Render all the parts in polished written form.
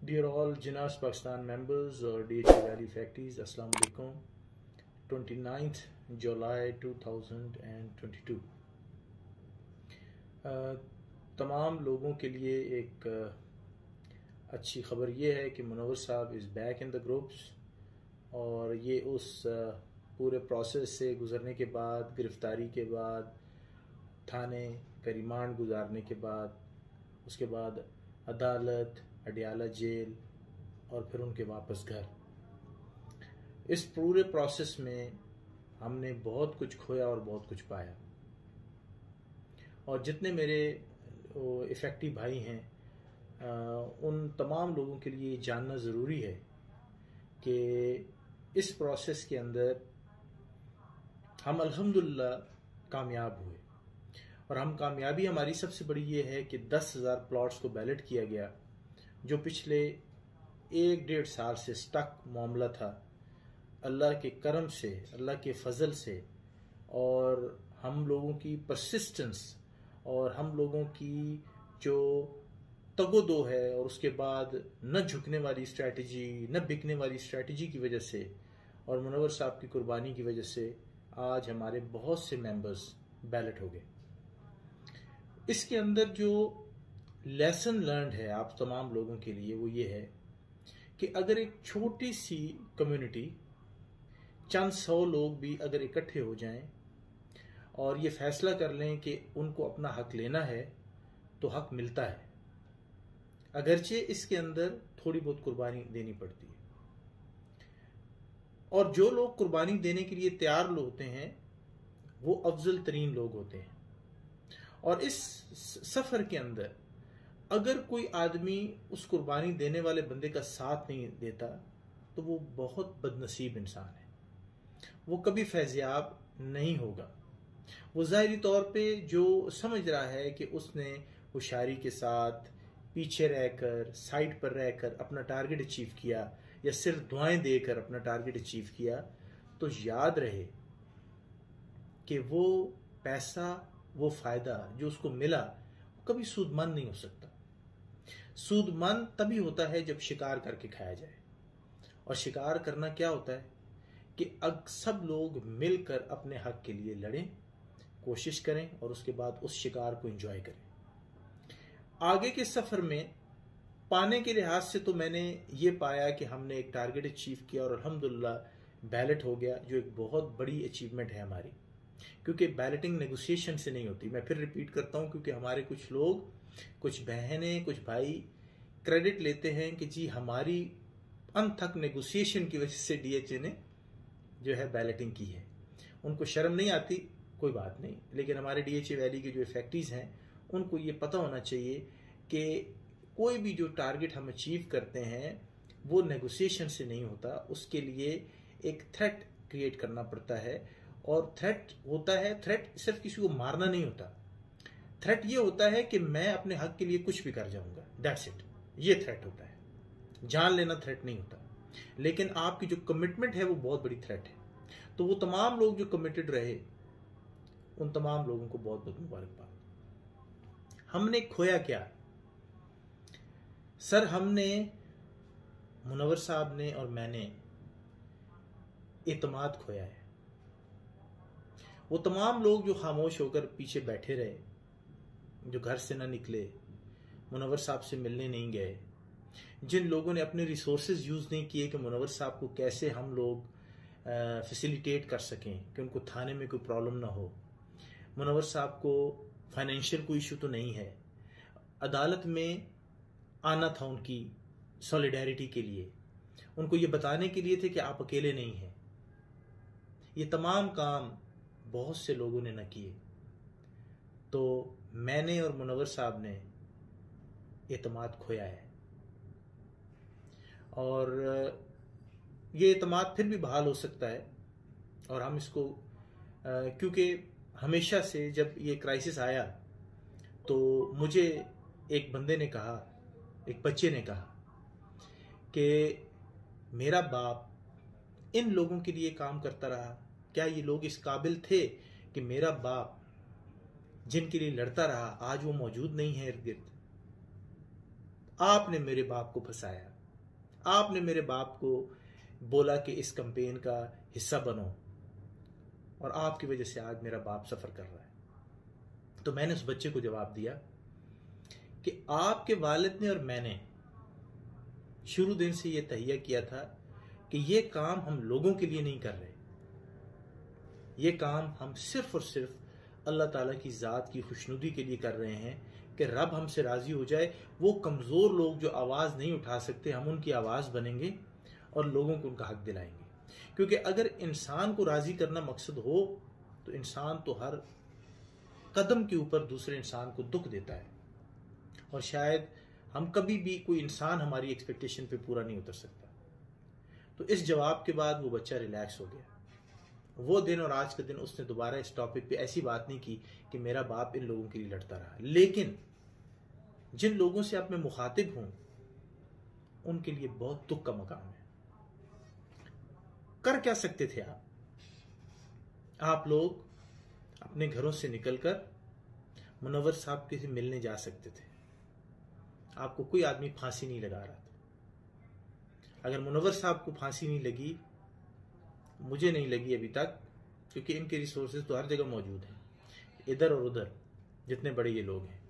Dear all Jinas Pakistan members or DHA Valley Factories, Assalamu alaikum. 29th July 2022 तमाम लोगों के लिए एक अच्छी खबर ये है कि मुनव्वर साहब is back in the groups और ये उस पूरे प्रोसेस से गुज़रने के बाद, गिरफ़्तारी के बाद, थाने का रिमांड गुजारने के बाद, उसके बाद अदालत, अडियाला जेल और फिर उनके वापस घर। इस पूरे प्रोसेस में हमने बहुत कुछ खोया और बहुत कुछ पाया। और जितने मेरे इफ़ेक्टिव भाई हैं उन तमाम लोगों के लिए जानना ज़रूरी है कि इस प्रोसेस के अंदर हम अल्हम्दुलिल्लाह कामयाब हुए। और हम कामयाबी हमारी सबसे बड़ी ये है कि 10,000 प्लॉट्स को बैलेट किया गया, जो पिछले 1-1.5 साल से स्टक मामला था। अल्लाह के करम से, अल्लाह के फजल से और हम लोगों की परसिस्टेंस और हम लोगों की जो तगोदो है और उसके बाद न झुकने वाली स्ट्रैटेजी, न बिकने वाली स्ट्रैटेजी की वजह से और मुनव्वर साहब की कुर्बानी की वजह से आज हमारे बहुत से मेंबर्स बैलेट हो गए। इसके अंदर जो लेसन लर्नड है आप तमाम लोगों के लिए वो ये है कि अगर एक छोटी सी कम्युनिटी, चंद 100 लोग भी अगर इकट्ठे हो जाएं और ये फैसला कर लें कि उनको अपना हक लेना है तो हक मिलता है, अगरचे इसके अंदर थोड़ी बहुत कुर्बानी देनी पड़ती है। और जो लोग कुर्बानी देने के लिए तैयार होते हैं वो अफजल तरीन लोग होते हैं। और इस सफर के अंदर अगर कोई आदमी उस कुर्बानी देने वाले बंदे का साथ नहीं देता तो वो बहुत बदनसीब इंसान है, वो कभी फैज़याब नहीं होगा। वो ज़ाहिरी तौर पे जो समझ रहा है कि उसने होशियारी के साथ पीछे रहकर, साइड पर रहकर अपना टारगेट अचीव किया या सिर्फ दुआएं देकर अपना टारगेट अचीव किया, तो याद रहे कि वो पैसा, वो फ़ायदा जो उसको मिला कभी सूदमंद नहीं हो सकता। सूदमंद तभी होता है जब शिकार करके खाया जाए। और शिकार करना क्या होता है कि सब लोग मिलकर अपने हक के लिए लड़ें, कोशिश करें और उसके बाद उस शिकार को एंजॉय करें। आगे के सफर में पाने के लिहाज से तो मैंने ये पाया कि हमने एक टारगेट अचीव किया और अल्हम्दुलिल्लाह बैलेट हो गया, जो एक बहुत बड़ी अचीवमेंट है हमारी, क्योंकि बैलेटिंग नेगोशिएशन से नहीं होती। मैं फिर रिपीट करता हूं, क्योंकि हमारे कुछ लोग, कुछ बहनें, कुछ भाई क्रेडिट लेते हैं कि जी हमारी अनथक नेगोशिएशन की वजह से डीएचए ने जो है बैलेटिंग की है। उनको शर्म नहीं आती, कोई बात नहीं, लेकिन हमारे डीएचए वैली के जो फैक्ट्रीज हैं उनको ये पता होना चाहिए कि कोई भी जो टारगेट हम अचीव करते हैं वो नेगोशिएशन से नहीं होता, उसके लिए एक थ्रेट क्रिएट करना पड़ता है। और थ्रेट होता है, थ्रेट सिर्फ किसी को मारना नहीं होता, थ्रेट ये होता है कि मैं अपने हक के लिए कुछ भी कर जाऊंगा, दैट्स इट, ये थ्रेट होता है। जान लेना थ्रेट नहीं होता, लेकिन आपकी जो कमिटमेंट है वो बहुत बड़ी थ्रेट है। तो वो तमाम लोग जो कमिटेड रहे उन तमाम लोगों को बहुत बहुत मुबारकबाद। हमने खोया क्या सर? हमने, मुनव्वर साहब ने और मैंने एतमाद खोया है। वो तमाम लोग जो खामोश होकर पीछे बैठे रहे, जो घर से ना निकले, मुनव्वर साहब से मिलने नहीं गए, जिन लोगों ने अपने रिसोर्सेज यूज़ नहीं किए कि मुनव्वर साहब को कैसे हम लोग फैसिलिटेट कर सकें कि उनको थाने में कोई प्रॉब्लम ना हो। मुनव्वर साहब को फाइनेंशियल कोई इशू तो नहीं है, अदालत में आना था उनकी सॉलिडेरिटी के लिए, उनको ये बताने के लिए थे कि आप अकेले नहीं हैं। ये तमाम काम बहुत से लोगों ने न किए, तो मैंने और मुनव्वर साहब ने एतमाद खोया है। और ये एतमाद फिर भी बहाल हो सकता है। और हम इसको क्योंकि हमेशा से जब ये क्राइसिस आया तो मुझे एक बंदे ने कहा, एक बच्चे ने कहा कि मेरा बाप इन लोगों के लिए काम करता रहा, क्या ये लोग इस काबिल थे कि मेरा बाप जिनके लिए लड़ता रहा आज वो मौजूद नहीं है इर्द गिर्द? आपने मेरे बाप को फंसाया, आपने मेरे बाप को बोला कि इस कैंपेन का हिस्सा बनो, और आपकी वजह से आज मेरा बाप सफ़र कर रहा है। तो मैंने उस बच्चे को जवाब दिया कि आपके वालिद ने और मैंने शुरू दिन से ये तहिया किया था कि ये काम हम लोगों के लिए नहीं कर रहे, ये काम हम सिर्फ और सिर्फ अल्लाह ताला की ज़ात की खुशनुदी के लिए कर रहे हैं कि रब हमसे राज़ी हो जाए। वो कमज़ोर लोग जो आवाज़ नहीं उठा सकते, हम उनकी आवाज़ बनेंगे और लोगों को उनका हक दिलाएंगे। क्योंकि अगर इंसान को राज़ी करना मकसद हो तो इंसान तो हर कदम के ऊपर दूसरे इंसान को दुख देता है, और शायद हम कभी भी कोई इंसान हमारी एक्सपेक्टेशन पे पूरा नहीं उतर सकता। तो इस जवाब के बाद वो बच्चा रिलैक्स हो गया। वो दिन और आज का दिन उसने दोबारा इस टॉपिक पे ऐसी बात नहीं की कि मेरा बाप इन लोगों के लिए लड़ता रहा। लेकिन जिन लोगों से आप मैं मुखातिब हूं उनके लिए बहुत दुख का मकाम है। कर क्या सकते थे आप लोग अपने घरों से निकलकर मुनव्वर साहब के से मिलने जा सकते थे। आपको कोई आदमी फांसी नहीं लगा रहा था। अगर मुनव्वर साहब को फांसी नहीं लगी, मुझे नहीं लगी अभी तक, क्योंकि इनके रिसोर्सेज तो हर जगह मौजूद हैं, इधर और उधर जितने बड़े ये लोग हैं।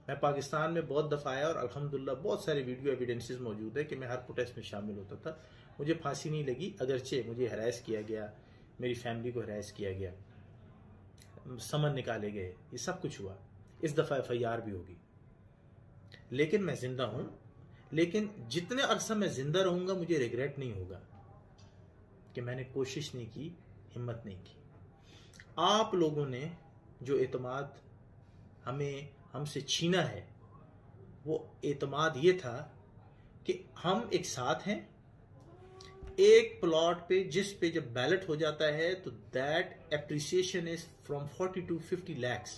मैं पाकिस्तान में बहुत दफ़ा आया और अल्हम्दुलिल्लाह बहुत सारे वीडियो एविडेंसेस मौजूद है कि मैं हर प्रोटेस्ट में शामिल होता था। मुझे फांसी नहीं लगी, अगरचे मुझे हरास किया गया, मेरी फैमिली को हरास किया गया, समन निकाले गए, ये सब कुछ हुआ। इस दफ़ा FIR भी होगी, लेकिन मैं जिंदा हूं। लेकिन जितने अरसा मैं जिंदा रहूंगा मुझे रिग्रेट नहीं होगा कि मैंने कोशिश नहीं की, हिम्मत नहीं की। आप लोगों ने जो एतमाद हमसे छीना है, वो एतमाद ये था कि हम एक साथ हैं। एक प्लॉट पे जिस पे जब बैलेट हो जाता है तो that appreciation is from 40 to 50 lakhs।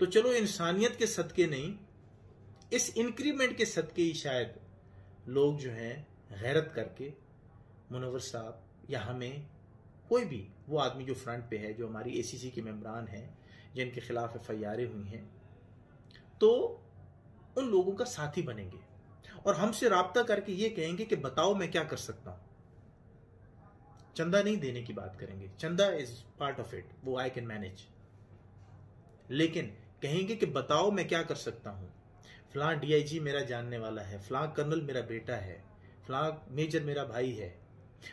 तो चलो इंसानियत के सदके नहीं, इस इंक्रीमेंट के सदके ही शायद लोग जो हैं गैरत करके मुनव्वर साहब या हमें, कोई भी वो आदमी जो फ्रंट पे है, जो हमारी ACC के मेंबरान हैं जिनके खिलाफ FIR हुई हैं, तो उन लोगों का साथी बनेंगे और हमसे राब्ता करके ये कहेंगे कि बताओ मैं क्या कर सकता हूं। चंदा नहीं देने की बात करेंगे, चंदा इज पार्ट ऑफ इट, वो आई कैन मैनेज। लेकिन कहेंगे कि बताओ मैं क्या कर सकता हूं। फलां DIG मेरा जानने वाला है, फलां कर्नल मेरा बेटा है, फलां मेजर मेरा भाई है,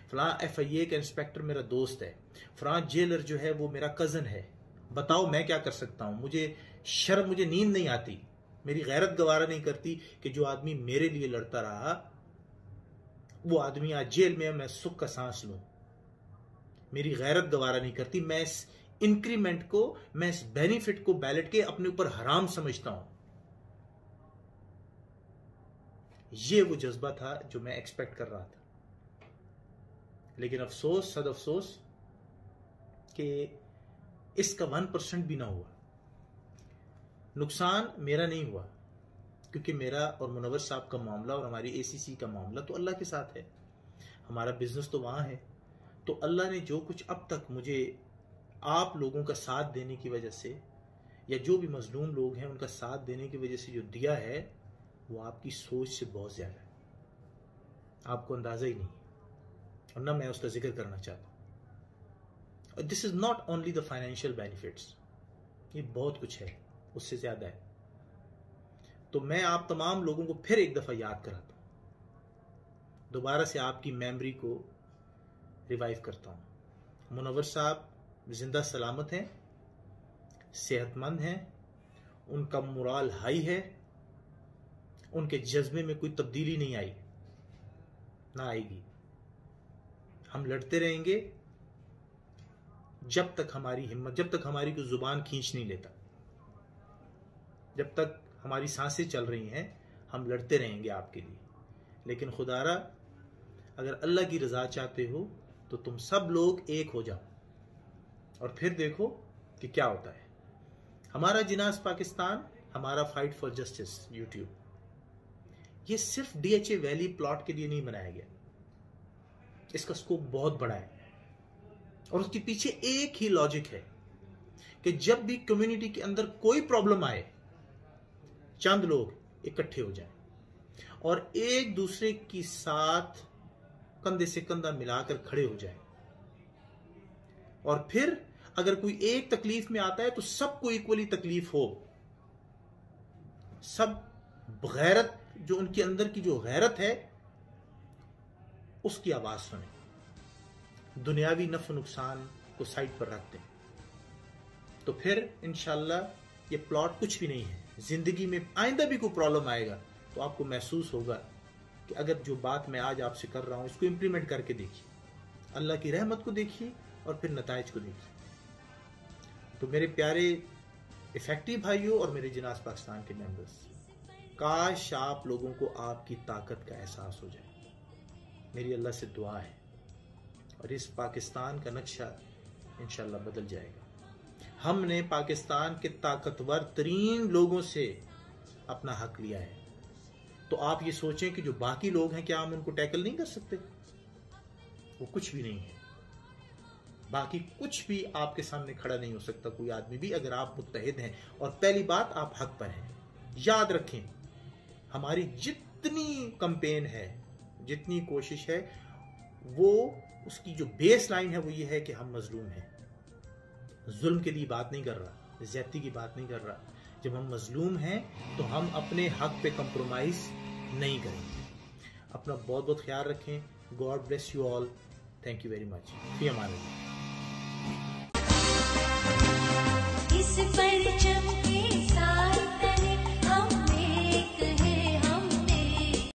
फलां FIA का इंस्पेक्टर मेरा दोस्त है, फलां जेलर जो है वो मेरा कजन है। बताओ मैं क्या कर सकता हूं। मुझे शर्म, मुझे नींद नहीं आती, मेरी गैरत गवारा नहीं करती कि जो आदमी मेरे लिए लड़ता रहा वो आदमी आज जेल में, मैं सुख का सांस लूं। मेरी गैरत गवारा नहीं करती। मैं इस इंक्रीमेंट को, मैं इस बेनिफिट को बैलेट के अपने ऊपर हराम समझता हूं। ये वो जज्बा था जो मैं एक्सपेक्ट कर रहा था। लेकिन अफसोस, सद अफसोस कि इसका 1% भी ना हुआ। नुकसान मेरा नहीं हुआ, क्योंकि मेरा और मुनव्वर साहब का मामला और हमारी ACC का मामला तो अल्लाह के साथ है। हमारा बिजनेस तो वहां है। तो अल्लाह ने जो कुछ अब तक मुझे आप लोगों का साथ देने की वजह से, या जो भी मजलूम लोग हैं उनका साथ देने की वजह से जो दिया है, वो आपकी सोच से बहुत ज्यादा है। आपको अंदाजा ही नहीं, और ना मैं उसका जिक्र करना चाहता। This is not only the financial benefits, ये बहुत कुछ है, उससे ज्यादा है। तो मैं आप तमाम लोगों को फिर एक दफा याद कराता हूं, दोबारा से आपकी मेमोरी को रिवाइव करता हूं। मुनव्वर साहब जिंदा सलामत हैं, सेहतमंद हैं, उनका मोराल हाई है, उनके जज्बे में कोई तब्दीली नहीं आई, ना आएगी। हम लड़ते रहेंगे जब तक हमारी हिम्मत, जब तक हमारी कोई जुबान खींच नहीं लेता, जब तक हमारी सांसें चल रही हैं, हम लड़ते रहेंगे आपके लिए। लेकिन खुदारा, अगर अल्लाह की रजा चाहते हो तो तुम सब लोग एक हो जाओ और फिर देखो कि क्या होता है। हमारा जिनास पाकिस्तान, हमारा फाइट फॉर जस्टिस यूट्यूब, ये सिर्फ DHA वैली प्लॉट के लिए नहीं बनाया गया। इसका स्कोप बहुत बड़ा है और उसके पीछे एक ही लॉजिक है कि जब भी कम्युनिटी के अंदर कोई प्रॉब्लम आए, चंद लोग इकट्ठे हो जाएं और एक दूसरे के साथ कंधे से कंधा मिलाकर खड़े हो जाए। और फिर अगर कोई एक तकलीफ में आता है तो सबको इक्वली तकलीफ हो, सब गैरत, जो उनके अंदर की जो गैरत है उसकी आवाज सुने, दुनियावी नफ़ नुकसान को साइड पर रखते हैं। तो फिर इंशाल्लाह ये प्लॉट कुछ भी नहीं है। जिंदगी में आइंदा भी कोई प्रॉब्लम आएगा तो आपको महसूस होगा कि अगर जो बात मैं आज आपसे कर रहा हूं इसको इंप्लीमेंट करके देखिए, अल्लाह की रहमत को देखिए और फिर नताइज को देखिए। तो मेरे प्यारे इफेक्टिव भाइयों और मेरे जिनास पाकिस्तान के मेंबर्स, काश आप लोगों को आपकी ताकत का एहसास हो जाए। मेरी अल्लाह से दुआ है और इस पाकिस्तान का नक्शा इंशाल्लाह बदल जाएगा। हमने पाकिस्तान के ताकतवर तरीन लोगों से अपना हक लिया है, तो आप ये सोचें कि जो बाकी लोग हैं क्या हम उनको टैकल नहीं कर सकते? वो कुछ भी नहीं है, बाकी कुछ भी आपके सामने खड़ा नहीं हो सकता, कोई आदमी भी, अगर आप मुत्तहिद हैं। और पहली बात, आप हक पर हैं। याद रखें, हमारी जितनी कैंपेन है, जितनी कोशिश है, वो उसकी जो बेस लाइन है वो ये है कि हम मजलूम हैं। जुल्म के लिए बात नहीं कर रहा, ज्यादती की बात नहीं कर रहा। जब हम मजलूम हैं तो हम अपने हक पे कंप्रोमाइज नहीं करेंगे। अपना बहुत बहुत ख्याल रखें। God bless you all. Thank you very much. Fee Aman Allah.